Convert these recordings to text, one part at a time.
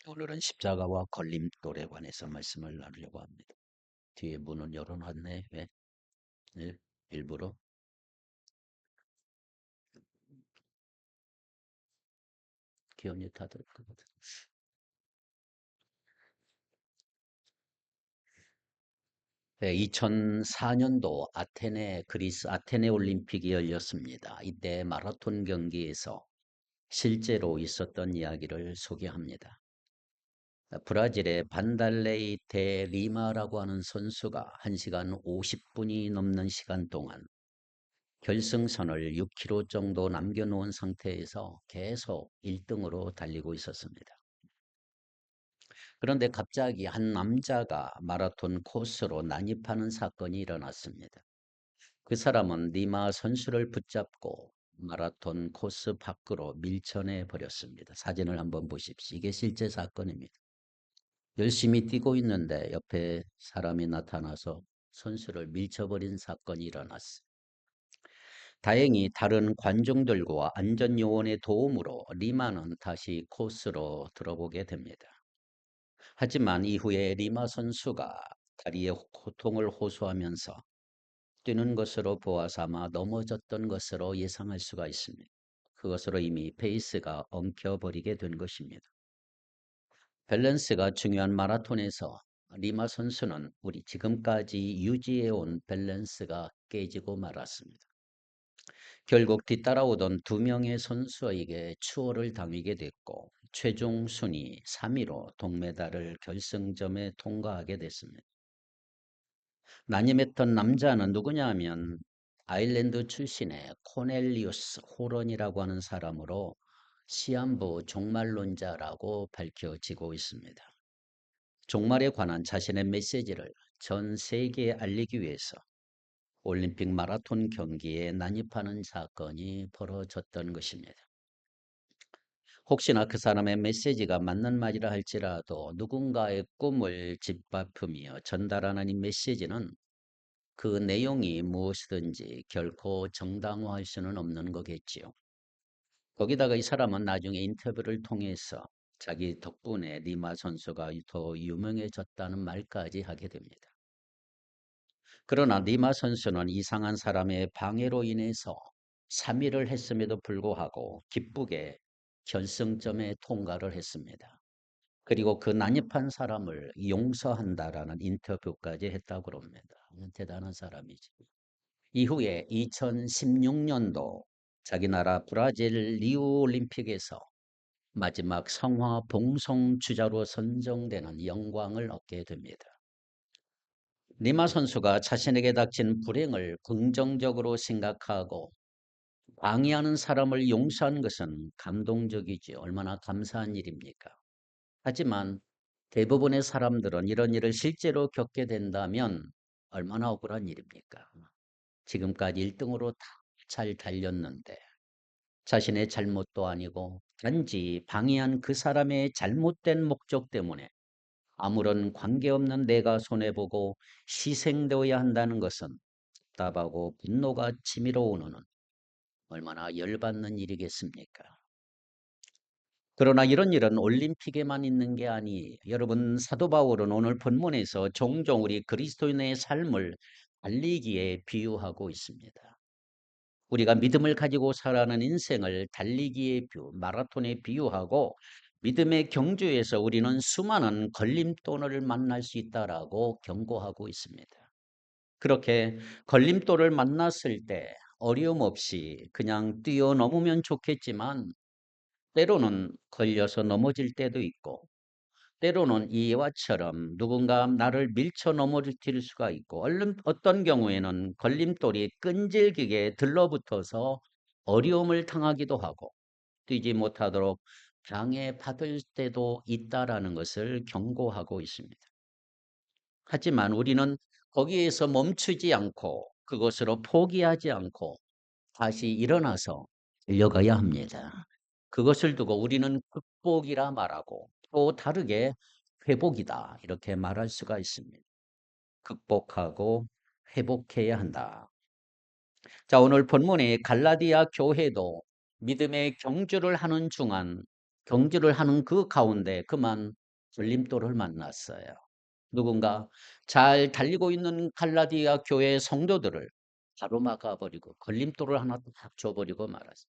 오늘은 십자가와 걸림돌에 관해서 말씀을 나누려고 합니다. 뒤에 문을 열어놨네. 왜? 네, 일부러? 기운이 다들 거거든. 네, 2004년도 그리스 아테네 올림픽이 열렸습니다. 이때 마라톤 경기에서 실제로 있었던 이야기를 소개합니다. 브라질의 반달레이 데 리마라고 하는 선수가 1시간 50분이 넘는 시간 동안 결승선을 6km 정도 남겨놓은 상태에서 계속 1등으로 달리고 있었습니다. 그런데 갑자기 한 남자가 마라톤 코스로 난입하는 사건이 일어났습니다. 그 사람은 니마 선수를 붙잡고 마라톤 코스 밖으로 밀쳐내 버렸습니다. 사진을 한번 보십시오. 이게 실제 사건입니다. 열심히 뛰고 있는데 옆에 사람이 나타나서 선수를 밀쳐버린 사건이 일어났습니다. 다행히 다른 관중들과 안전요원의 도움으로 리마는 다시 코스로 들어보게 됩니다. 하지만 이후에 리마 선수가 다리에 고통을 호소하면서 뛰는 것으로 보아서 아마 넘어졌던 것으로 예상할 수가 있습니다. 그것으로 이미 페이스가 엉켜버리게 된 것입니다. 밸런스가 중요한 마라톤에서 리마 선수는 우리 지금까지 유지해온 밸런스가 깨지고 말았습니다. 결국 뒤따라오던 2명의 선수에게 추월을 당하게 됐고 최종 순위 3위로 동메달을 결승점에 통과하게 됐습니다. 난임했던 남자는 누구냐 하면 아일랜드 출신의 코넬리우스 호런이라고 하는 사람으로 시한부 종말론자라고 밝혀지고 있습니다. 종말에 관한 자신의 메시지를 전 세계에 알리기 위해서 올림픽 마라톤 경기에 난입하는 사건이 벌어졌던 것입니다. 혹시나 그 사람의 메시지가 맞는 말이라 할지라도 누군가의 꿈을 짓밟으며 전달하는 이 메시지는 그 내용이 무엇이든지 결코 정당화할 수는 없는 거겠지요. 거기다가 이 사람은 나중에 인터뷰를 통해서 자기 덕분에 니마 선수가 더 유명해졌다는 말까지 하게 됩니다. 그러나 니마 선수는 이상한 사람의 방해로 인해서 3위를 했음에도 불구하고 기쁘게 결승점에 통과를 했습니다. 그리고 그 난입한 사람을 용서한다라는 인터뷰까지 했다고 합니다. 대단한 사람이지. 이후에 2016년도 자기 나라 브라질 리우 올림픽에서 마지막 성화 봉송 주자로 선정되는 영광을 얻게 됩니다. 니마 선수가 자신에게 닥친 불행을 긍정적으로 생각하고 방해하는 사람을 용서한 것은 감동적이지 얼마나 감사한 일입니까? 하지만 대부분의 사람들은 이런 일을 실제로 겪게 된다면 얼마나 억울한 일입니까? 지금까지 1등으로 다 잘 달렸는데 자신의 잘못도 아니고 단지 방해한 그 사람의 잘못된 목적 때문에 아무런 관계없는 내가 손해보고 희생되어야 한다는 것은 답답하고 분노가 치밀어 오르는 얼마나 열받는 일이겠습니까? 그러나 이런 일은 올림픽에만 있는 게 아니에요. 여러분, 사도 바울은 오늘 본문에서 종종 우리 그리스도인의 삶을 달리기에 비유하고 있습니다. 우리가 믿음을 가지고 살아가는 인생을 달리기에 마라톤에 비유하고 믿음의 경주에서 우리는 수많은 걸림돌을 만날 수 있다라고 경고하고 있습니다. 그렇게 걸림돌을 만났을 때 어려움 없이 그냥 뛰어넘으면 좋겠지만 때로는 걸려서 넘어질 때도 있고 때로는 이와처럼 누군가 나를 밀쳐 넘어질 수가 있고 어떤 경우에는 걸림돌이 끈질기게 들러붙어서 어려움을 당하기도 하고 뛰지 못하도록 방해받을 때도 있다라는 것을 경고하고 있습니다. 하지만 우리는 거기에서 멈추지 않고 그것으로 포기하지 않고 다시 일어나서 달려가야 합니다. 그것을 두고 우리는 극복이라 말하고 또 다르게 회복이다 이렇게 말할 수가 있습니다. 극복하고 회복해야 한다. 자, 오늘 본문의 갈라디아 교회도 믿음의 경주를 하는 중간 경주를 하는 그 가운데 그만 걸림돌을 만났어요. 누군가 잘 달리고 있는 갈라디아 교회 성도들을 가로막아 버리고 걸림돌을 하나 딱 줘버리고 말았어요.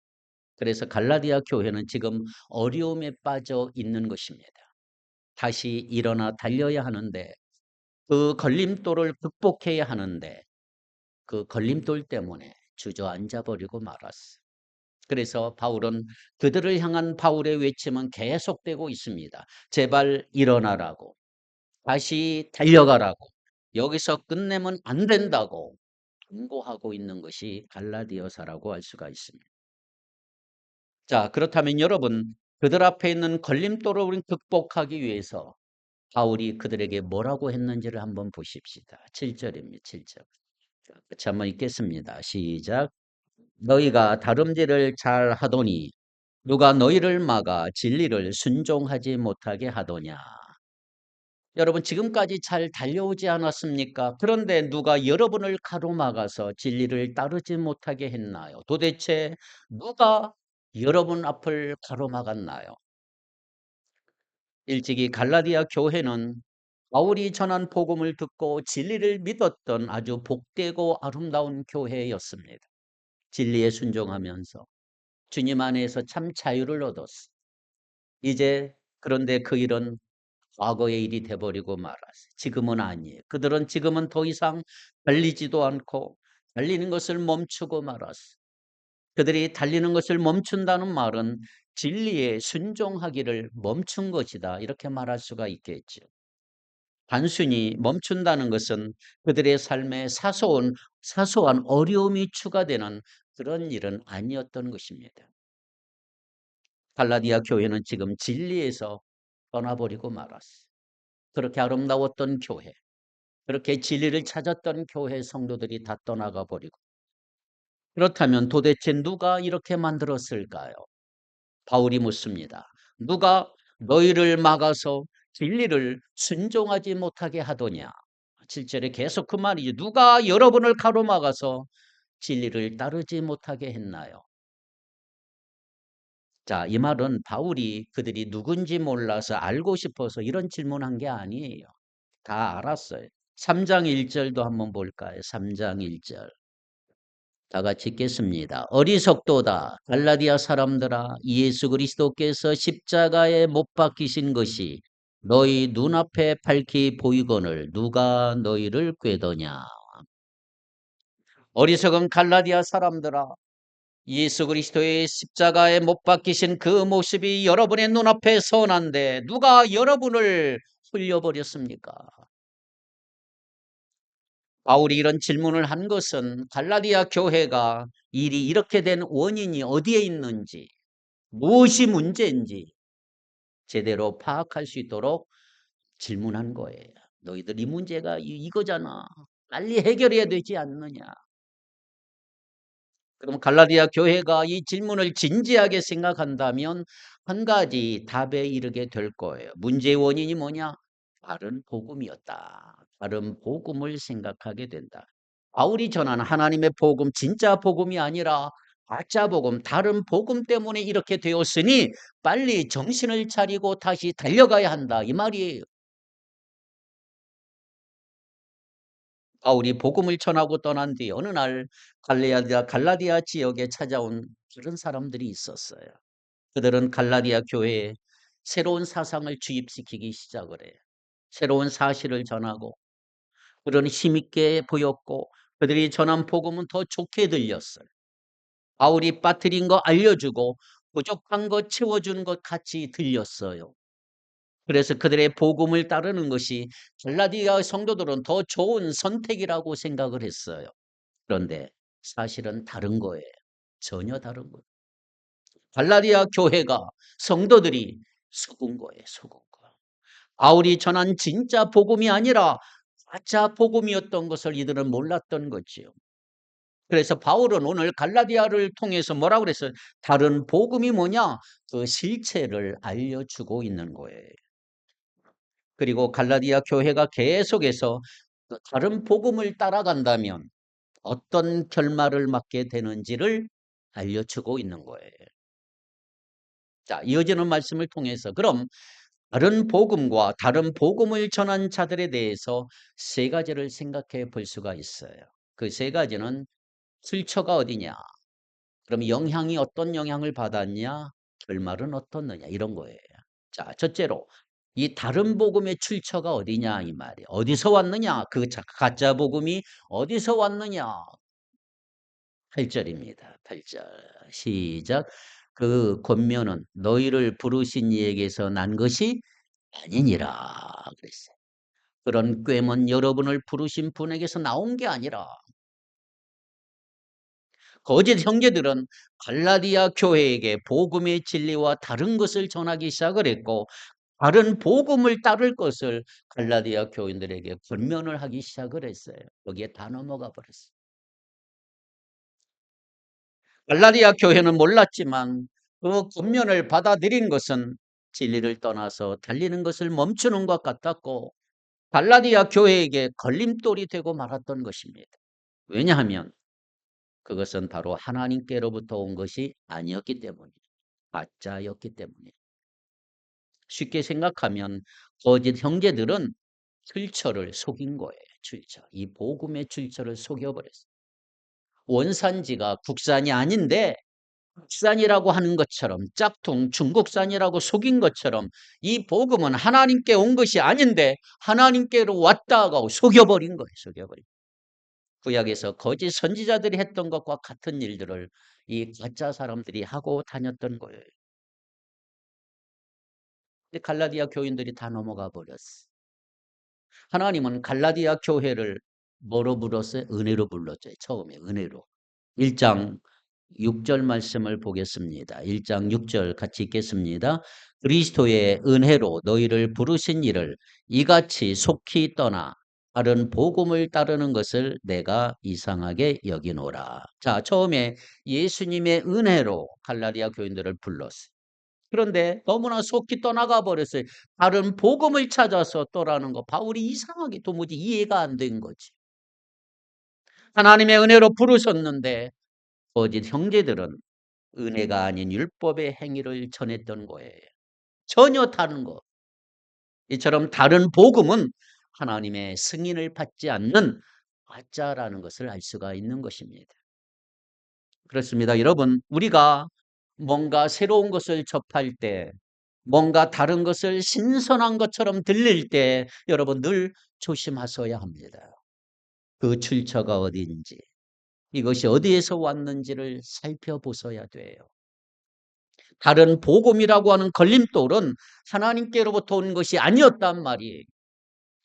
그래서 갈라디아 교회는 지금 어려움에 빠져 있는 것입니다. 다시 일어나 달려야 하는데 그 걸림돌을 극복해야 하는데 그 걸림돌 때문에 주저앉아 버리고 말았어요. 그래서 바울은 그들을 향한 바울의 외침은 계속되고 있습니다. 제발 일어나라고, 다시 달려가라고, 여기서 끝내면 안 된다고 경고하고 있는 것이 갈라디아서라고 할 수가 있습니다. 자, 그렇다면 여러분, 그들 앞에 있는 걸림돌을 우린 극복하기 위해서 바울이 그들에게 뭐라고 했는지를 한번 보십시다. 7절입니다. 7절. 같이 한번 읽겠습니다. 시작. 너희가 다름질을 잘 하더니 누가 너희를 막아 진리를 순종하지 못하게 하더냐. 여러분, 지금까지 잘 달려오지 않았습니까? 그런데 누가 여러분을 가로막아서 진리를 따르지 못하게 했나요? 도대체 누가 여러분 앞을 가로막았나요? 일찍이 갈라디아 교회는 바울이 전한 복음을 듣고 진리를 믿었던 아주 복되고 아름다운 교회였습니다. 진리에 순종하면서 주님 안에서 참 자유를 얻었어. 이제 그런데 그 일은 과거의 일이 돼버리고 말았어요. 지금은 아니에요. 그들은 지금은 더 이상 달리지도 않고 달리는 것을 멈추고 말았어요. 그들이 달리는 것을 멈춘다는 말은 진리에 순종하기를 멈춘 것이다. 이렇게 말할 수가 있겠죠. 단순히 멈춘다는 것은 그들의 삶에 사소한 어려움이 추가되는 그런 일은 아니었던 것입니다. 갈라디아 교회는 지금 진리에서 떠나버리고 말았어요. 그렇게 아름다웠던 교회, 그렇게 진리를 찾았던 교회 성도들이 다 떠나가 버리고, 그렇다면 도대체 누가 이렇게 만들었을까요? 바울이 묻습니다. 누가 너희를 막아서 진리를 순종하지 못하게 하더냐? 7절에 계속 그 말이죠. 누가 여러분을 가로막아서 진리를 따르지 못하게 했나요? 자, 이 말은 바울이 그들이 누군지 몰라서 알고 싶어서 이런 질문한 게 아니에요. 다 알았어요. 3장 1절도 한번 볼까요? 3장 1절. 다 같이 읽겠습니다. 어리석도다. 갈라디아 사람들아, 예수 그리스도께서 십자가에 못 박히신 것이 너희 눈앞에 밝히 보이거늘 누가 너희를 꾀더냐. 어리석은 갈라디아 사람들아, 예수 그리스도의 십자가에 못 박히신 그 모습이 여러분의 눈앞에 선한데 누가 여러분을 흘려버렸습니까? 바울이 이런 질문을 한 것은 갈라디아 교회가 일이 이렇게 된 원인이 어디에 있는지, 무엇이 문제인지 제대로 파악할 수 있도록 질문한 거예요. 너희들 이 문제가 이거잖아. 빨리 해결해야 되지 않느냐. 그럼 갈라디아 교회가 이 질문을 진지하게 생각한다면 한 가지 답에 이르게 될 거예요. 문제의 원인이 뭐냐? 다른 복음이었다. 다른 복음을 생각하게 된다. 바울이 전하는 하나님의 복음, 진짜 복음이 아니라 가짜 복음, 다른 복음 때문에 이렇게 되었으니 빨리 정신을 차리고 다시 달려가야 한다. 이 말이에요. 바울이 복음을 전하고 떠난 뒤 어느 날 갈라디아 지역에 찾아온 그런 사람들이 있었어요. 그들은 갈라디아 교회에 새로운 사상을 주입시키기 시작을 해요. 새로운 사실을 전하고 그런 힘있게 보였고 그들이 전한 복음은 더 좋게 들렸어요. 바울이 빠뜨린 거 알려주고 부족한 거 채워주는 것 같이 들렸어요. 그래서 그들의 복음을 따르는 것이 갈라디아 성도들은 더 좋은 선택이라고 생각을 했어요. 그런데 사실은 다른 거예요. 전혀 다른 거예요. 갈라디아 교회가 성도들이 속은 거예요. 속은 거. 바울이 전한 진짜 복음이 아니라 가짜 복음이었던 것을 이들은 몰랐던 거지요. 그래서 바울은 오늘 갈라디아를 통해서 뭐라고 그랬어요? 다른 복음이 뭐냐? 그 실체를 알려주고 있는 거예요. 그리고 갈라디아 교회가 계속해서 그 다른 복음을 따라간다면 어떤 결말을 맞게 되는지를 알려주고 있는 거예요. 자, 이어지는 말씀을 통해서 그럼 다른 복음과 다른 복음을 전한 자들에 대해서 세 가지를 생각해 볼 수가 있어요. 그 세 가지는 출처가 어디냐? 그럼 영향이 어떤 영향을 받았냐? 결말은 어떻느냐? 이런 거예요. 자, 첫째로 이 다른 복음의 출처가 어디냐 이 말이에요. 어디서 왔느냐? 그 가짜 복음이 어디서 왔느냐? 8절입니다. 8절. 시작. 그 권면은 너희를 부르신 이에게서 난 것이 아니니라 그랬어요. 그런 꾀는 여러분을 부르신 분에게서 나온 게 아니라 거짓 형제들은 갈라디아 교회에게 복음의 진리와 다른 것을 전하기 시작을 했고 다른 복음을 따를 것을 갈라디아 교인들에게 권면을 하기 시작을 했어요. 여기에 다 넘어가 버렸어요. 갈라디아 교회는 몰랐지만 그 권면을 받아들인 것은 진리를 떠나서 달리는 것을 멈추는 것 같았고 갈라디아 교회에게 걸림돌이 되고 말았던 것입니다. 왜냐하면 그것은 바로 하나님께로부터 온 것이 아니었기 때문이에요. 가짜였기 때문이에요. 쉽게 생각하면 거짓 형제들은 출처를 속인 거예요. 출처. 이 복음의 출처를 속여버렸어요. 원산지가 국산이 아닌데 국산이라고 하는 것처럼 짝퉁 중국산이라고 속인 것처럼 이 복음은 하나님께 온 것이 아닌데 하나님께로 왔다고 속여버린 거예요. 속여버린. 구약에서 거짓 선지자들이 했던 것과 같은 일들을 이 가짜 사람들이 하고 다녔던 거예요. 근데 갈라디아 교인들이 다 넘어가 버렸어. 하나님은 갈라디아 교회를 뭐로 불렀어요? 은혜로 불렀죠. 처음에 은혜로. 1장 6절 말씀을 보겠습니다. 1장 6절 같이 읽겠습니다. 그리스도의 은혜로 너희를 부르신 이를 이같이 속히 떠나 다른 복음을 따르는 것을 내가 이상하게 여기노라. 자, 처음에 예수님의 은혜로 갈라디아 교인들을 불렀어요. 그런데 너무나 속히 떠나가 버렸어요. 다른 복음을 찾아서 떠나는 거 바울이 이상하게 도무지 이해가 안 된 거지. 하나님의 은혜로 부르셨는데 거짓 형제들은 은혜가 아닌 율법의 행위를 전했던 거예요. 전혀 다른 거. 이처럼 다른 복음은 하나님의 승인을 받지 않는 가짜라는 것을 알 수가 있는 것입니다. 그렇습니다. 여러분, 우리가 뭔가 새로운 것을 접할 때, 뭔가 다른 것을 신선한 것처럼 들릴 때 여러분 늘 조심하셔야 합니다. 그 출처가 어디인지, 이것이 어디에서 왔는지를 살펴보셔야 돼요. 다른 복음이라고 하는 걸림돌은 하나님께로부터 온 것이 아니었단 말이에요.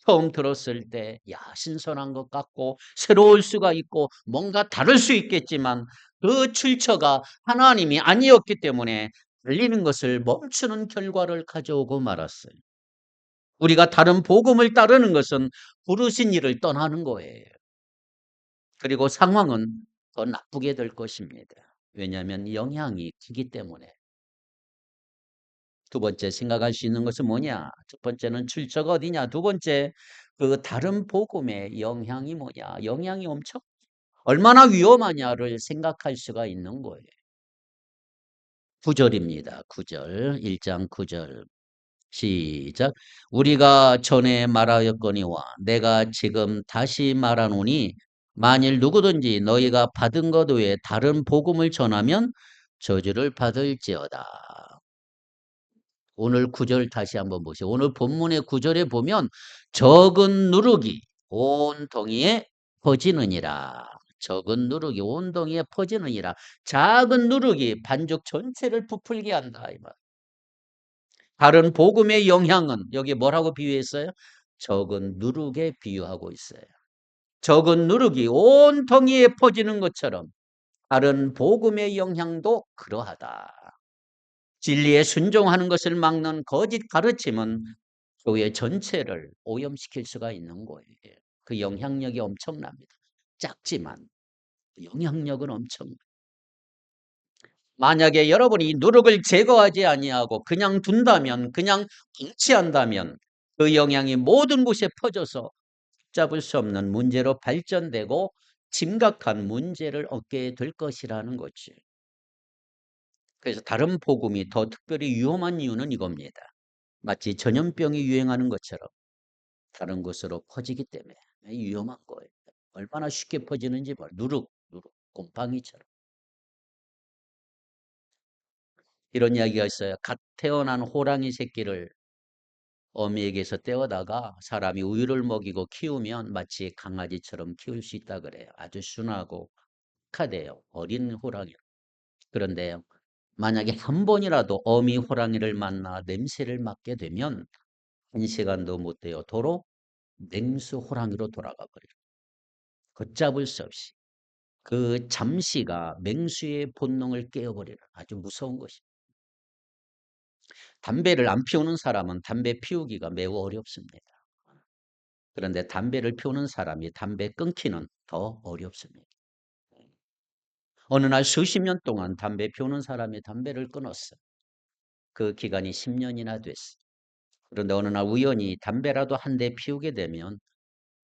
처음 들었을 때, 야, 신선한 것 같고, 새로울 수가 있고, 뭔가 다를 수 있겠지만, 그 출처가 하나님이 아니었기 때문에 들리는 것을 멈추는 결과를 가져오고 말았어요. 우리가 다른 복음을 따르는 것은 부르신 이를 떠나는 거예요. 그리고 상황은 더 나쁘게 될 것입니다. 왜냐하면 영향이 크기 때문에. 두 번째 생각할 수 있는 것은 뭐냐? 첫 번째는 출처가 어디냐? 두 번째 그 다른 복음의 영향이 뭐냐? 영향이 엄청 얼마나 위험하냐를 생각할 수가 있는 거예요. 9절입니다. 9절. 1장 9절. 시작. 우리가 전에 말하였거니와 내가 지금 다시 말하노니 만일 누구든지 너희가 받은 것 외에 다른 복음을 전하면 저주를 받을지어다. 오늘 구절 다시 한번 보세요. 오늘 본문의 구절에 보면 적은 누룩이 온 동이에 퍼지느니라. 적은 누룩이 온 동이에 퍼지느니라. 작은 누룩이 반죽 전체를 부풀게 한다. 이 말. 다른 복음의 영향은 여기 뭐라고 비유했어요? 적은 누룩에 비유하고 있어요. 적은 누룩이 온 동이에 퍼지는 것처럼 다른 복음의 영향도 그러하다. 진리에 순종하는 것을 막는 거짓 가르침은 교회 전체를 오염시킬 수가 있는 거예요. 그 영향력이 엄청납니다. 작지만 영향력은 엄청나요. 만약에 여러분이 누룩을 제거하지 아니하고 그냥 둔다면, 그냥 방치한다면 그 영향이 모든 곳에 퍼져서 잡을 수 없는 문제로 발전되고 심각한 문제를 얻게 될 것이라는 거지. 그래서 다른 복음이 더 특별히 위험한 이유는 이겁니다. 마치 전염병이 유행하는 것처럼 다른 곳으로 퍼지기 때문에 위험한 거예요. 얼마나 쉽게 퍼지는지 누룩 곰팡이처럼. 이런 이야기가 있어요. 갓 태어난 호랑이 새끼를 어미에게서 떼어다가 사람이 우유를 먹이고 키우면 마치 강아지처럼 키울 수 있다 그래요. 아주 순하고 착하대요. 어린 호랑이. 그런데요, 만약에 한 번이라도 어미 호랑이를 만나 냄새를 맡게 되면 1시간도 못 돼요. 도로 냉수 호랑이로 돌아가 버려요. 걷잡을 수 없이. 그 잠시가 맹수의 본능을 깨어버리는 아주 무서운 것입니다. 담배를 안 피우는 사람은 담배 피우기가 매우 어렵습니다. 그런데 담배를 피우는 사람이 담배 끊기는 더 어렵습니다. 어느 날 수십 년 동안 담배 피우는 사람이 담배를 끊었어. 그 기간이 10년이나 됐어. 그런데 어느 날 우연히 담배라도 한 대 피우게 되면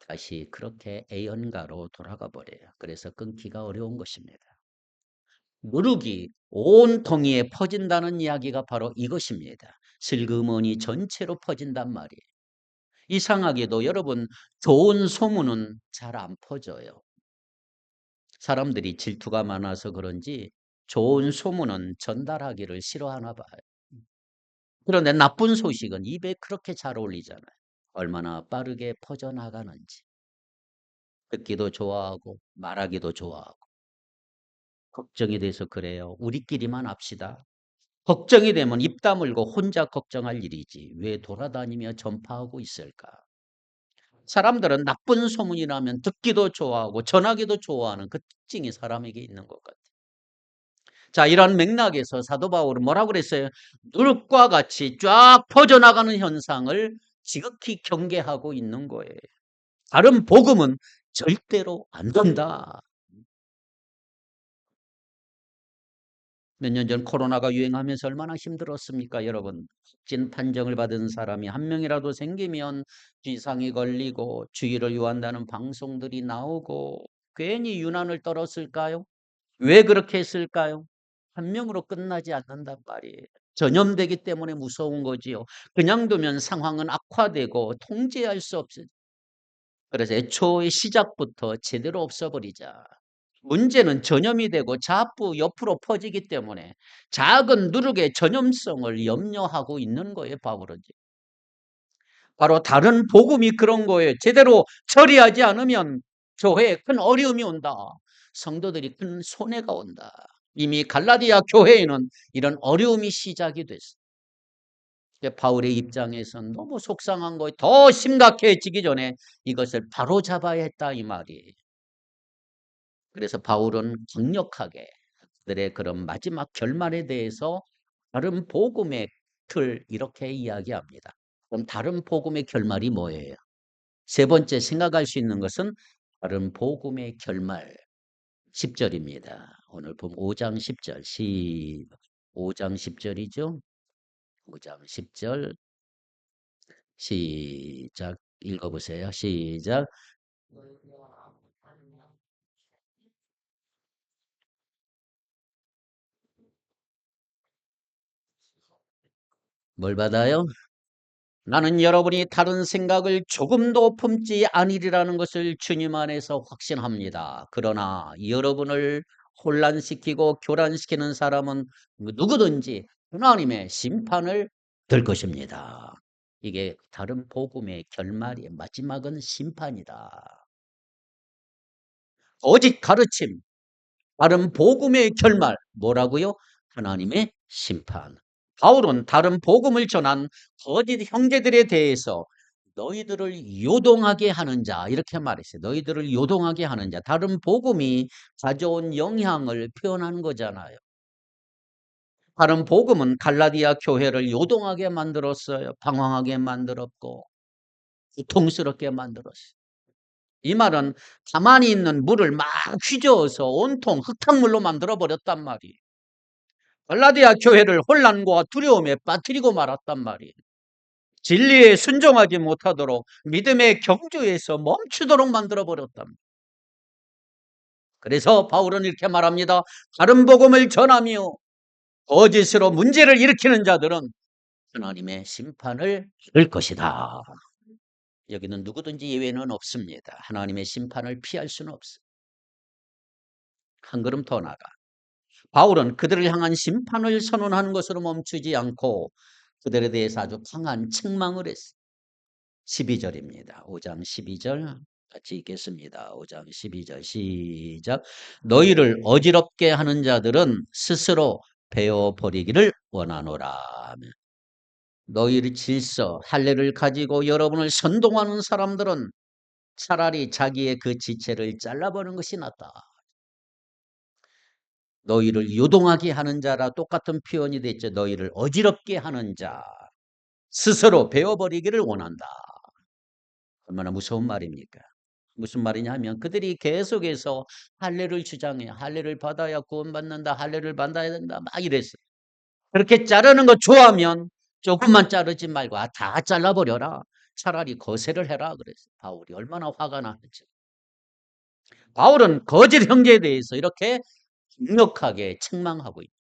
다시 그렇게 애연가로 돌아가 버려요. 그래서 끊기가 어려운 것입니다. 누룩이 온 덩이에 퍼진다는 이야기가 바로 이것입니다. 슬그머니 전체로 퍼진단 말이에요. 이상하게도 여러분, 좋은 소문은 잘 안 퍼져요. 사람들이 질투가 많아서 그런지 좋은 소문은 전달하기를 싫어하나 봐요. 그런데 나쁜 소식은 입에 그렇게 잘 어울리잖아요. 얼마나 빠르게 퍼져나가는지. 듣기도 좋아하고 말하기도 좋아하고. 걱정이 돼서 그래요. 우리끼리만 합시다. 걱정이 되면 입 다물고 혼자 걱정할 일이지 왜 돌아다니며 전파하고 있을까? 사람들은 나쁜 소문이 나면 듣기도 좋아하고 전하기도 좋아하는 그 특징이 사람에게 있는 것 같아요. 자, 이런 맥락에서 사도 바울은 뭐라고 그랬어요? 누룩과 같이 쫙 퍼져나가는 현상을 지극히 경계하고 있는 거예요. 다른 복음은 절대로 안 된다. 몇 년 전 코로나가 유행하면서 얼마나 힘들었습니까, 여러분? 확진 판정을 받은 사람이 한 명이라도 생기면 쥐상이 걸리고 주의를 요한다는 방송들이 나오고 괜히 유난을 떨었을까요? 왜 그렇게 했을까요? 한 명으로 끝나지 않는단 말이에요. 전염되기 때문에 무서운 거지요. 그냥 두면 상황은 악화되고 통제할 수 없어요. 그래서 애초의 시작부터 제대로 없애버리자. 문제는 전염이 되고 자꾸 옆으로 퍼지기 때문에 작은 누룩의 전염성을 염려하고 있는 거예요, 바울은. 바로 다른 복음이 그런 거예요. 제대로 처리하지 않으면 교회에 큰 어려움이 온다. 성도들이 큰 손해가 온다. 이미 갈라디아 교회에는 이런 어려움이 시작이 됐어요. 바울의 입장에서는 너무 속상한 거예요. 더 심각해지기 전에 이것을 바로잡아야 했다 이 말이에요. 그래서 바울은 강력하게 그들의 그런 마지막 결말에 대해서 다른 복음의 틀 이렇게 이야기합니다. 그럼 다른 복음의 결말이 뭐예요? 세 번째 생각할 수 있는 것은 다른 복음의 결말 10절입니다. 오늘 보면 5장 10절 5장 10절이죠. 5장 10절 시작 읽어보세요. 시작. 뭘 받아요? 나는 여러분이 다른 생각을 조금도 품지 아니리라는 것을 주님 안에서 확신합니다. 그러나 여러분을 혼란시키고 교란시키는 사람은 누구든지 하나님의 심판을 들 것입니다. 이게 다른 복음의 결말이 마지막은 심판이다. 오직 가르침, 다른 복음의 결말 뭐라고요? 하나님의 심판. 바울은 다른 복음을 전한 거짓 형제들에 대해서 너희들을 요동하게 하는 자 이렇게 말했어요. 너희들을 요동하게 하는 자. 다른 복음이 가져온 영향을 표현하는 거잖아요. 다른 복음은 갈라디아 교회를 요동하게 만들었어요. 방황하게 만들었고 고통스럽게 만들었어요. 이 말은 가만히 있는 물을 막 휘저어서 온통 흙탕물로 만들어 버렸단 말이에요. 갈라디아 교회를 혼란과 두려움에 빠뜨리고 말았단 말이에요. 진리에 순종하지 못하도록 믿음의 경주에서 멈추도록 만들어 버렸단 말이에요. 그래서 바울은 이렇게 말합니다. 다른 복음을 전하며 거짓으로 문제를 일으키는 자들은 하나님의 심판을 받을 것이다. 여기는 누구든지 예외는 없습니다. 하나님의 심판을 피할 수는 없어요. 한 걸음 더 나가. 바울은 그들을 향한 심판을 선언하는 것으로 멈추지 않고 그들에 대해서 아주 강한 책망을 했어요. 12절입니다. 5장 12절 같이 읽겠습니다. 5장 12절 시작. 너희를 어지럽게 하는 자들은 스스로 베어버리기를 원하노라. 너희의 질서, 할례를 가지고 여러분을 선동하는 사람들은 차라리 자기의 그 지체를 잘라버리는 것이 낫다. 너희를 요동하게 하는 자라 똑같은 표현이 됐죠. 너희를 어지럽게 하는 자, 스스로 베어버리기를 원한다. 얼마나 무서운 말입니까? 무슨 말이냐면 그들이 계속해서 할례를 주장해. 할례를 받아야 구원받는다. 할례를 받아야 된다. 막 이랬어요. 그렇게 자르는 거 좋아하면 조금만 자르지 말고 다 잘라버려라. 차라리 거세를 해라 그랬어요. 바울이 얼마나 화가 나는지. 바울은 거짓 형제에 대해서 이렇게 강력하게 책망하고 있다.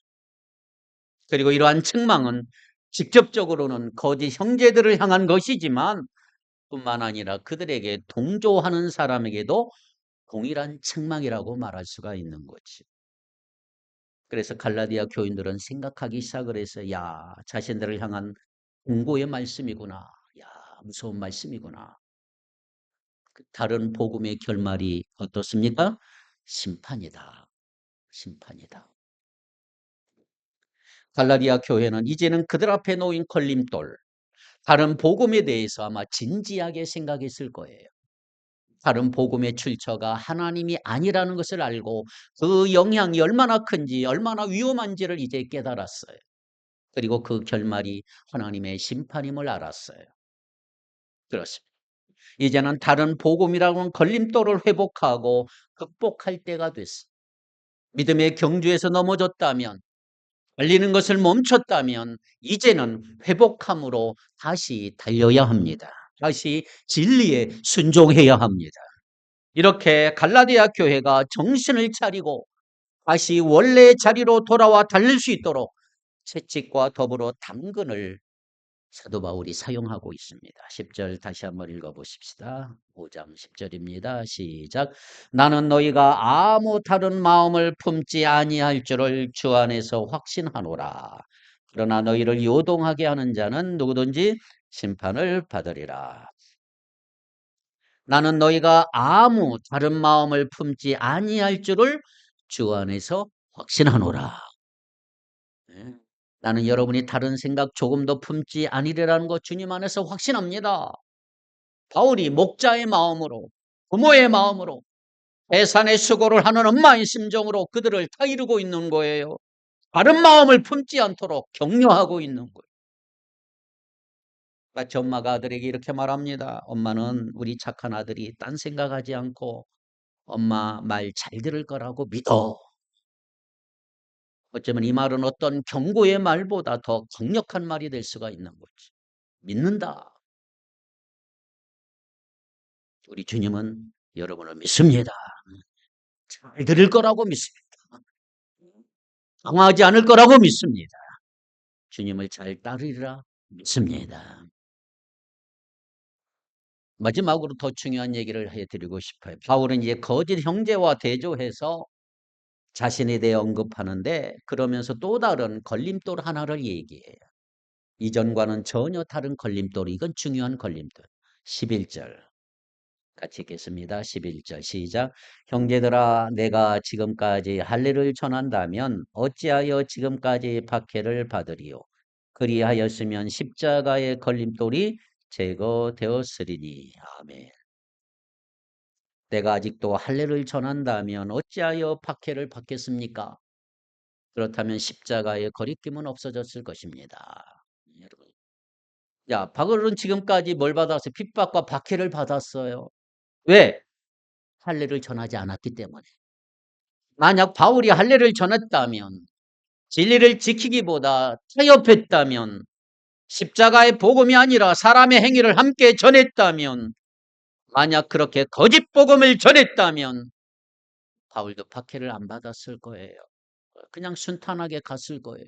그리고 이러한 책망은 직접적으로는 거짓 형제들을 향한 것이지만 뿐만 아니라 그들에게 동조하는 사람에게도 동일한 책망이라고 말할 수가 있는 거지. 그래서 갈라디아 교인들은 생각하기 시작을 해서 야, 자신들을 향한 공고의 말씀이구나. 야, 무서운 말씀이구나. 다른 복음의 결말이 어떻습니까? 심판이다. 심판이다. 갈라디아 교회는 이제는 그들 앞에 놓인 걸림돌, 다른 복음에 대해서 아마 진지하게 생각했을 거예요. 다른 복음의 출처가 하나님이 아니라는 것을 알고 그 영향이 얼마나 큰지, 얼마나 위험한지를 이제 깨달았어요. 그리고 그 결말이 하나님의 심판임을 알았어요. 그렇습니다. 이제는 다른 복음이라고 하는 걸림돌을 회복하고 극복할 때가 됐어요. 믿음의 경주에서 넘어졌다면, 달리는 것을 멈췄다면 이제는 회복함으로 다시 달려야 합니다. 다시 진리에 순종해야 합니다. 이렇게 갈라디아 교회가 정신을 차리고 다시 원래의 자리로 돌아와 달릴 수 있도록 채찍과 더불어 당근을 사도 바울이 사용하고 있습니다. 10절 다시 한번 읽어보십시다. 5장 10절입니다. 시작. 나는 너희가 아무 다른 마음을 품지 아니할 줄을 주 안에서 확신하노라. 그러나 너희를 요동하게 하는 자는 누구든지 심판을 받으리라. 나는 너희가 아무 다른 마음을 품지 아니할 줄을 주 안에서 확신하노라. 네. 나는 여러분이 다른 생각 조금도 품지 아니리라는 것 주님 안에서 확신합니다. 바울이 목자의 마음으로, 부모의 마음으로, 배산의 수고를 하는 엄마의 심정으로 그들을 다 이루고 있는 거예요. 다른 마음을 품지 않도록 격려하고 있는 거예요. 마치 엄마가 아들에게 이렇게 말합니다. 엄마는 우리 착한 아들이 딴 생각하지 않고 엄마 말 잘 들을 거라고 믿어. 어쩌면 이 말은 어떤 경고의 말보다 더 강력한 말이 될 수가 있는 거지. 믿는다. 우리 주님은 여러분을 믿습니다. 잘 들을 거라고 믿습니다. 당하지 않을 거라고 믿습니다. 주님을 잘 따르리라 믿습니다. 마지막으로 더 중요한 얘기를 해드리고 싶어요. 바울은 이제 거짓 형제와 대조해서 자신에 대해 언급하는데 그러면서 또 다른 걸림돌 하나를 얘기해요. 이전과는 전혀 다른 걸림돌, 이건 중요한 걸림돌. 11절 같이 읽겠습니다. 11절 시작. 형제들아 내가 지금까지 할례를 전한다면 어찌하여 지금까지 박해를 받으리요. 그리하였으면 십자가의 걸림돌이 제거되었으리니. 아멘. 내가 아직도 할례를 전한다면 어찌하여 박해를 받겠습니까? 그렇다면 십자가의 거리낌은 없어졌을 것입니다. 여러분. 야, 바울은 지금까지 뭘 받았어요? 핍박과 박해를 받았어요. 왜? 할례를 전하지 않았기 때문에. 만약 바울이 할례를 전했다면, 진리를 지키기보다 타협했다면, 십자가의 복음이 아니라 사람의 행위를 함께 전했다면, 만약 그렇게 거짓 복음을 전했다면 바울도 박해를 안 받았을 거예요. 그냥 순탄하게 갔을 거예요.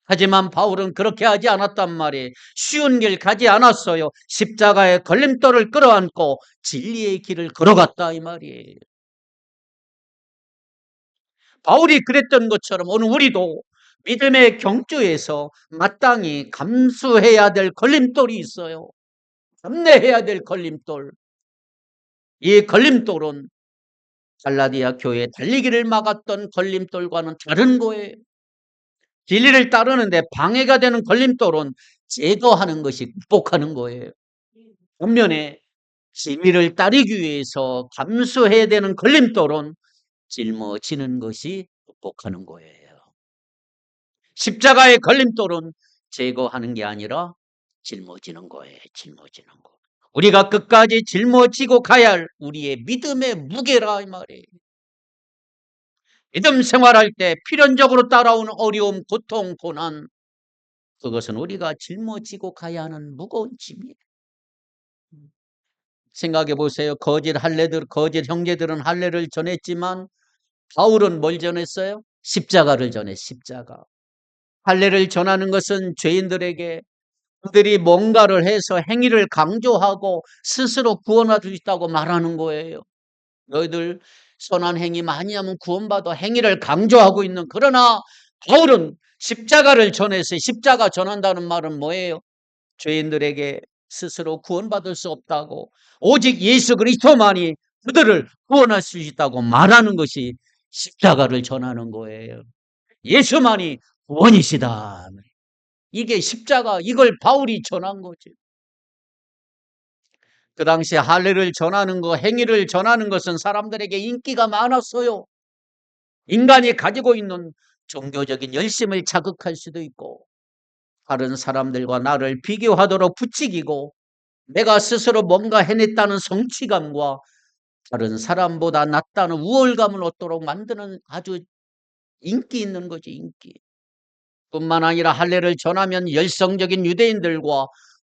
하지만 바울은 그렇게 하지 않았단 말이에요. 쉬운 길 가지 않았어요. 십자가의 걸림돌을 끌어안고 진리의 길을 걸어갔다 이 말이에요. 바울이 그랬던 것처럼 오늘 우리도 믿음의 경주에서 마땅히 감수해야 될 걸림돌이 있어요. 감내해야 될 걸림돌. 이 걸림돌은 갈라디아 교회에 달리기를 막았던 걸림돌과는 다른 거예요. 진리를 따르는데 방해가 되는 걸림돌은 제거하는 것이 극복하는 거예요. 반면에 진리를 따르기 위해서 감수해야 되는 걸림돌은 짊어지는 것이 극복하는 거예요. 십자가의 걸림돌은 제거하는 게 아니라 짊어지는 거예요. 짊어지는 거. 우리가 끝까지 짊어지고 가야 할 우리의 믿음의 무게라 이 말이에요. 믿음 생활할 때 필연적으로 따라오는 어려움, 고통, 고난, 그것은 우리가 짊어지고 가야 하는 무거운 짐이에요. 생각해 보세요. 거짓 형제들은 할례를 전했지만 바울은 뭘 전했어요? 십자가를 전해. 십자가. 할례를 전하는 것은 죄인들에게 그들이 뭔가를 해서 행위를 강조하고 스스로 구원받을 수 있다고 말하는 거예요. 너희들 선한 행위 많이 하면 구원받아, 행위를 강조하고 있는. 그러나 바울은 십자가를 전해서, 십자가 전한다는 말은 뭐예요? 죄인들에게 스스로 구원받을 수 없다고, 오직 예수 그리스도만이 그들을 구원할 수 있다고 말하는 것이 십자가를 전하는 거예요. 예수만이 구원이시다. 이게 십자가, 이걸 바울이 전한 거죠. 그 당시 할례를 전하는 거, 행위를 전하는 것은 사람들에게 인기가 많았어요. 인간이 가지고 있는 종교적인 열심을 자극할 수도 있고, 다른 사람들과 나를 비교하도록 부추기고, 내가 스스로 뭔가 해냈다는 성취감과 다른 사람보다 낫다는 우월감을 얻도록 만드는 아주 인기 있는 거지, 인기. 뿐만 아니라 할례를 전하면 열성적인 유대인들과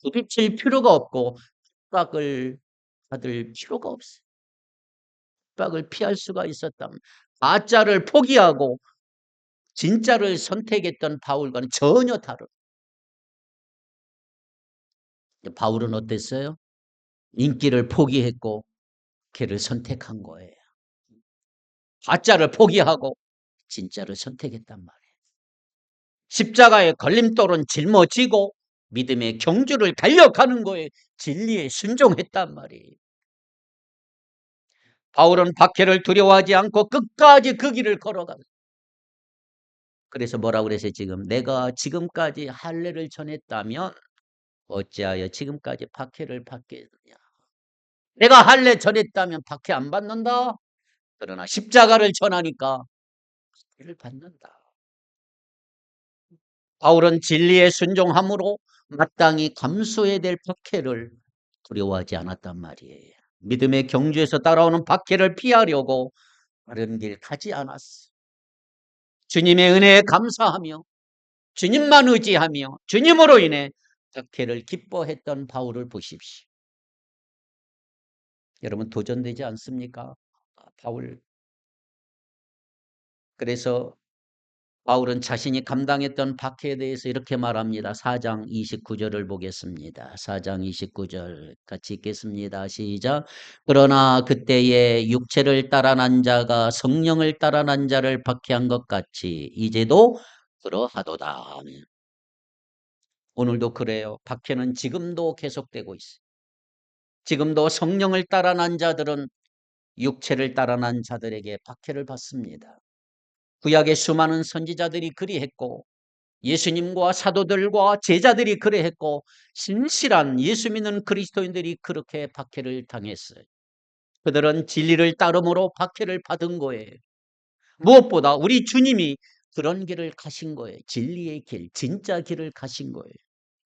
부딪힐 필요가 없고 핍박을 받을 필요가 없어요. 핍박을 피할 수가 있었다면 가짜를 포기하고 진짜를 선택했던 바울과는 전혀 다른. 바울은 어땠어요? 인기를 포기했고 걔를 선택한 거예요. 가짜를 포기하고 진짜를 선택했단 말이에요. 십자가의 걸림돌은 짊어지고 믿음의 경주를 달려가는 거에 진리에 순종했단 말이에요. 바울은 박해를 두려워하지 않고 끝까지 그 길을 걸어갔어요. 그래서 뭐라고 그랬어요? 지금 내가 지금까지 할례를 전했다면 어찌하여 지금까지 박해를 받겠느냐. 내가 할례 전했다면 박해 안 받는다. 그러나 십자가를 전하니까 박해를 받는다. 바울은 진리에 순종함으로 마땅히 감수해야 될 박해를 두려워하지 않았단 말이에요. 믿음의 경주에서 따라오는 박해를 피하려고 다른 길 가지 않았어. 주님의 은혜에 감사하며 주님만 의지하며 주님으로 인해 박해를 기뻐했던 바울을 보십시오. 여러분 도전되지 않습니까? 바울. 그래서 바울은 자신이 감당했던 박해에 대해서 이렇게 말합니다. 4장 29절을 보겠습니다. 4장 29절 같이 읽겠습니다. 시작. 그러나 그때에 육체를 따라 난 자가 성령을 따라 난 자를 박해한 것 같이 이제도 그러하도다. 오늘도 그래요. 박해는 지금도 계속되고 있어요. 지금도 성령을 따라 난 자들은 육체를 따라 난 자들에게 박해를 받습니다. 구약의 수많은 선지자들이 그리했고 예수님과 사도들과 제자들이 그래했고 신실한 예수 믿는 그리스도인들이 그렇게 박해를 당했어요. 그들은 진리를 따름으로 박해를 받은 거예요. 무엇보다 우리 주님이 그런 길을 가신 거예요. 진리의 길, 진짜 길을 가신 거예요.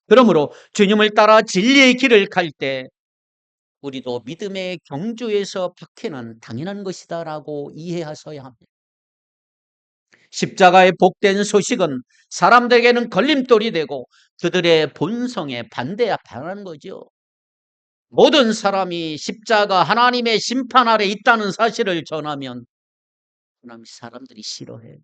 그러므로 주님을 따라 진리의 길을 갈 때 우리도 믿음의 경주에서 박해는 당연한 것이다라고 이해하셔야 합니다. 십자가의 복된 소식은 사람들에게는 걸림돌이 되고 그들의 본성에 반하는 거죠. 모든 사람이 십자가 하나님의 심판 아래 있다는 사실을 전하면 사람들이 싫어해요.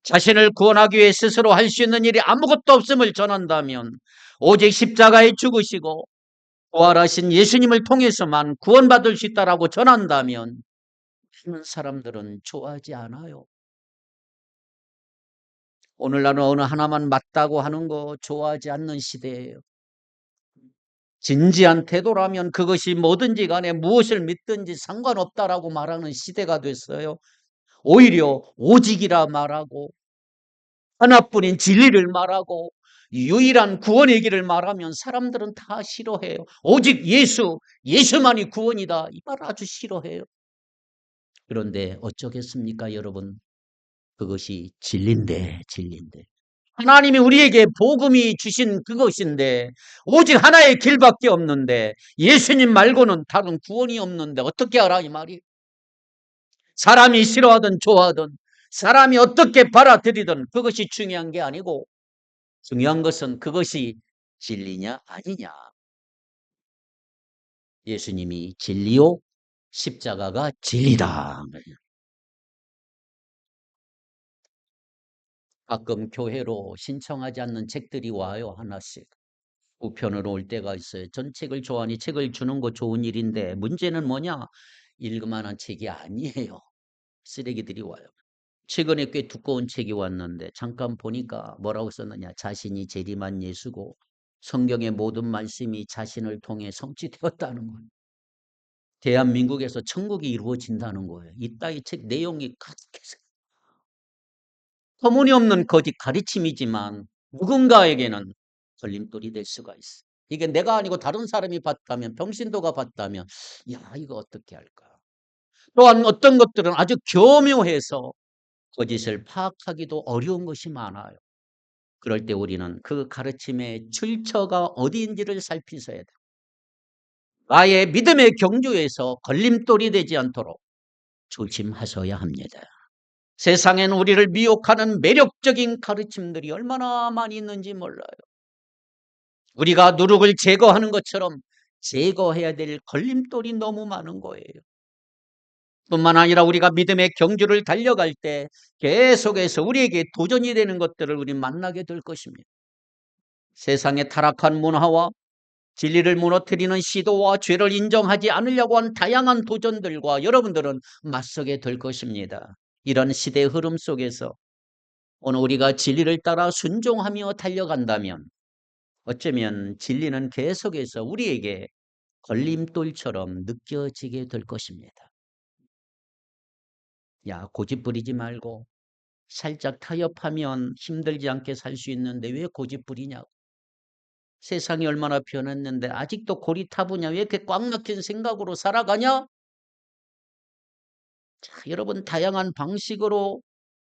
자신을 구원하기 위해 스스로 할 수 있는 일이 아무것도 없음을 전한다면, 오직 십자가에 죽으시고 부활하신 예수님을 통해서만 구원받을 수 있다라고 전한다면 많은 사람들은 좋아하지 않아요. 오늘날은 어느 하나만 맞다고 하는 거 좋아하지 않는 시대예요. 진지한 태도라면 그것이 뭐든지 간에 무엇을 믿든지 상관없다라고 말하는 시대가 됐어요. 오히려 오직이라 말하고 하나뿐인 진리를 말하고 유일한 구원의 길을 말하면 사람들은 다 싫어해요. 오직 예수만이 구원이다. 이 말 아주 싫어해요. 그런데 어쩌겠습니까, 여러분? 그것이 진리인데. 하나님이 우리에게 복음이 주신 그것인데, 오직 하나의 길밖에 없는데, 예수님 말고는 다른 구원이 없는데 어떻게 알아 이 말이? 사람이 싫어하든 좋아하든 사람이 어떻게 받아들이든 그것이 중요한 게 아니고, 중요한 것은 그것이 진리냐 아니냐. 예수님이 진리요, 십자가가 진리다. 가끔 교회로 신청하지 않는 책들이 와요, 하나씩. 우편으로 올 때가 있어요. 전 책을 좋아하니 책을 주는 거 좋은 일인데, 문제는 뭐냐? 읽을 만한 책이 아니에요. 쓰레기들이 와요. 최근에 꽤 두꺼운 책이 왔는데 잠깐 보니까 뭐라고 썼느냐? 자신이 재림한 예수고 성경의 모든 말씀이 자신을 통해 성취되었다는 거예요. 대한민국에서 천국이 이루어진다는 거예요. 이따위 책 내용이 가득해서 터무니없는 거짓 가르침이지만 누군가에게는 걸림돌이 될 수가 있어. 이게 내가 아니고 다른 사람이 봤다면, 병신도가 봤다면, 야, 이거 어떻게 할까? 또한 어떤 것들은 아주 교묘해서 거짓을 파악하기도 어려운 것이 많아요. 그럴 때 우리는 그 가르침의 출처가 어디인지를 살피셔야 돼요. 나의 믿음의 경주에서 걸림돌이 되지 않도록 조심하셔야 합니다. 세상엔 우리를 미혹하는 매력적인 가르침들이 얼마나 많이 있는지 몰라요. 우리가 누룩을 제거하는 것처럼 제거해야 될 걸림돌이 너무 많은 거예요. 뿐만 아니라 우리가 믿음의 경주를 달려갈 때 계속해서 우리에게 도전이 되는 것들을 우리 만나게 될 것입니다. 세상의 타락한 문화와 진리를 무너뜨리는 시도와 죄를 인정하지 않으려고 하는 다양한 도전들과 여러분들은 맞서게 될 것입니다. 이런 시대의 흐름 속에서 오늘 우리가 진리를 따라 순종하며 달려간다면 어쩌면 진리는 계속해서 우리에게 걸림돌처럼 느껴지게 될 것입니다. 야, 고집 부리지 말고 살짝 타협하면 힘들지 않게 살 수 있는데 왜 고집 부리냐고. 세상이 얼마나 변했는데 아직도 고리타분냐? 왜 이렇게 꽉 막힌 생각으로 살아가냐? 자, 여러분, 다양한 방식으로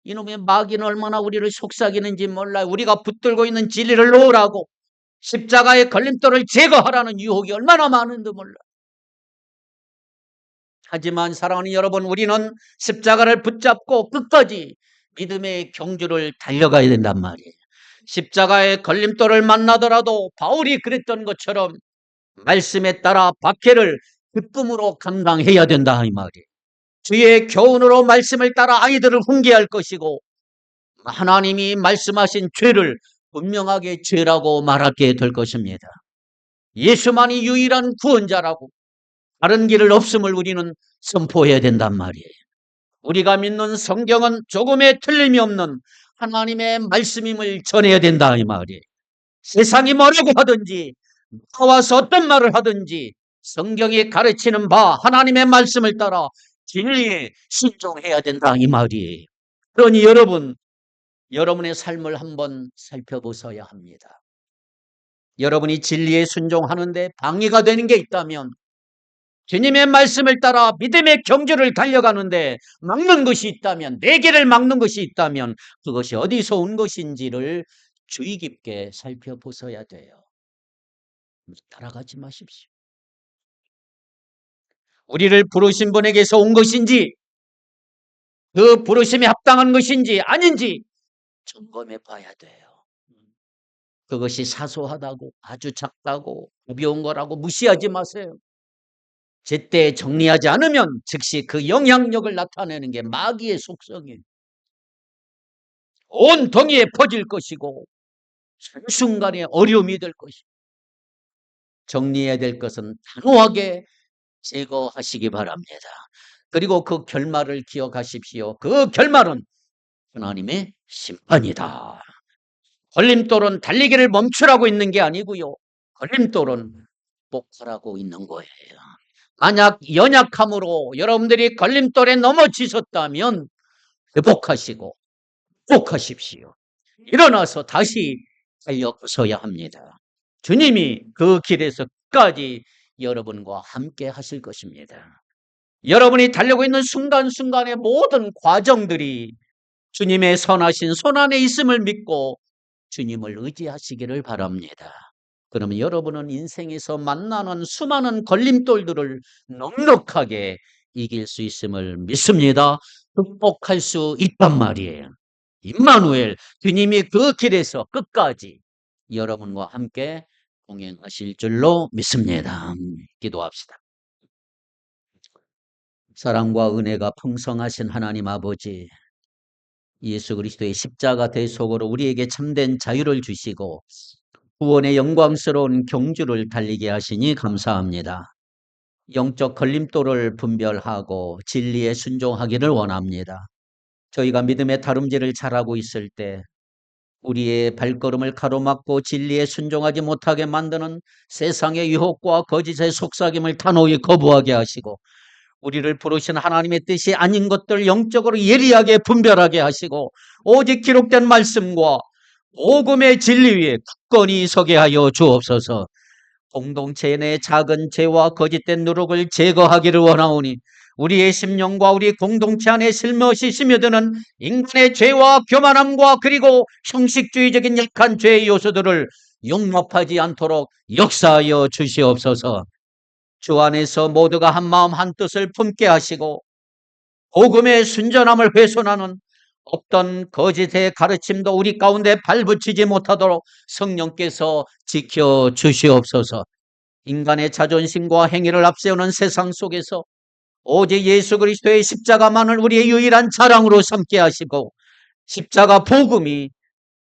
이놈의 마귀는 얼마나 우리를 속삭이는지 몰라요. 우리가 붙들고 있는 진리를 놓으라고, 십자가의 걸림돌을 제거하라는 유혹이 얼마나 많은지 몰라요. 하지만 사랑하는 여러분, 우리는 십자가를 붙잡고 끝까지 믿음의 경주를 달려가야 된단 말이에요. 십자가의 걸림돌을 만나더라도 바울이 그랬던 것처럼 말씀에 따라 박해를 기쁨으로 감당해야 된다 이 말이에요. 주의 교훈으로 말씀을 따라 아이들을 훈계할 것이고, 하나님이 말씀하신 죄를 분명하게 죄라고 말하게 될 것입니다. 예수만이 유일한 구원자라고, 다른 길을 없음을 우리는 선포해야 된단 말이에요. 우리가 믿는 성경은 조금의 틀림이 없는 하나님의 말씀임을 전해야 된다 이 말이에요. 세상이 뭐라고 하든지, 나와서 어떤 말을 하든지 성경이 가르치는 바 하나님의 말씀을 따라 진리에 순종해야 된다 이 말이에요. 그러니 여러분의 삶을 한번 살펴보셔야 합니다. 여러분이 진리에 순종하는데 방해가 되는 게 있다면, 주님의 말씀을 따라 믿음의 경주를 달려가는데 막는 것이 있다면, 내 길을 막는 것이 있다면 그것이 어디서 온 것인지를 주의 깊게 살펴보셔야 돼요. 따라가지 마십시오. 우리를 부르신 분에게서 온 것인지, 그 부르심에 합당한 것인지 아닌지 점검해 봐야 돼요. 그것이 사소하다고, 아주 작다고, 가벼운 거라고 무시하지 마세요. 제때 정리하지 않으면 즉시 그 영향력을 나타내는 게 마귀의 속성이에요. 온 동이에 퍼질 것이고 순간에 어려움이 될 것이고 정리해야 될 것은 단호하게 제거하시기 바랍니다. 그리고 그 결말을 기억하십시오. 그 결말은 하나님의 심판이다. 걸림돌은 달리기를 멈추라고 있는 게 아니고요. 걸림돌은 극복하라고 있는 거예요. 만약 연약함으로 여러분들이 걸림돌에 넘어지셨다면 회복하시고 극복하십시오. 일어나서 다시 달려서야 합니다. 주님이 그 길에서 끝까지 여러분과 함께 하실 것입니다. 여러분이 달리고 있는 순간순간의 모든 과정들이 주님의 선하신 손안에 있음을 믿고 주님을 의지하시기를 바랍니다. 그러면 여러분은 인생에서 만나는 수많은 걸림돌들을 넉넉하게 이길 수 있음을 믿습니다. 극복할 수 있단 말이에요. 임마누엘, 주님이 그 길에서 끝까지 여러분과 함께 동행하실 줄로 믿습니다. 기도합시다. 사랑과 은혜가 풍성하신 하나님 아버지, 예수 그리스도의 십자가 대속으로 우리에게 참된 자유를 주시고 구원의 영광스러운 경주를 달리게 하시니 감사합니다. 영적 걸림돌을 분별하고 진리에 순종하기를 원합니다. 저희가 믿음의 다름질을 잘하고 있을 때 우리의 발걸음을 가로막고 진리에 순종하지 못하게 만드는 세상의 유혹과 거짓의 속삭임을 단호히 거부하게 하시고 우리를 부르신 하나님의 뜻이 아닌 것들 영적으로 예리하게 분별하게 하시고 오직 기록된 말씀과 복음의 진리 위에 굳건히 서게 하여 주옵소서. 공동체 내 작은 죄와 거짓된 누룩을 제거하기를 원하오니 우리의 심령과 우리 공동체 안에 슬며시 스며드는 인간의 죄와 교만함과 그리고 형식주의적인 약한 죄의 요소들을 용납하지 않도록 역사하여 주시옵소서. 주 안에서 모두가 한마음 한뜻을 품게 하시고 복음의 순전함을 훼손하는 어떤 거짓의 가르침도 우리 가운데 발붙이지 못하도록 성령께서 지켜주시옵소서. 인간의 자존심과 행위를 앞세우는 세상 속에서 오직 예수 그리스도의 십자가만을 우리의 유일한 자랑으로 삼게 하시고 십자가 복음이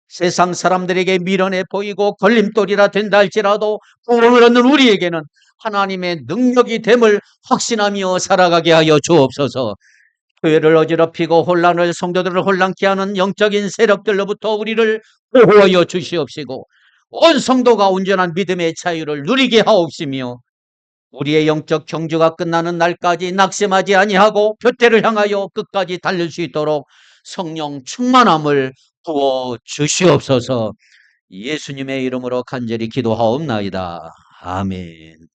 세상 사람들에게 미련해 보이고 걸림돌이라 된다 할지라도 구원을 얻는 우리에게는 하나님의 능력이 됨을 확신하며 살아가게 하여 주옵소서. 교회를 어지럽히고 혼란을 성도들을 혼란케 하는 영적인 세력들로부터 우리를 보호하여 주시옵시고 온 성도가 온전한 믿음의 자유를 누리게 하옵시며 우리의 영적 경주가 끝나는 날까지 낙심하지 아니하고 표대를 향하여 끝까지 달릴 수 있도록 성령 충만함을 부어 주시옵소서. 예수님의 이름으로 간절히 기도하옵나이다. 아멘.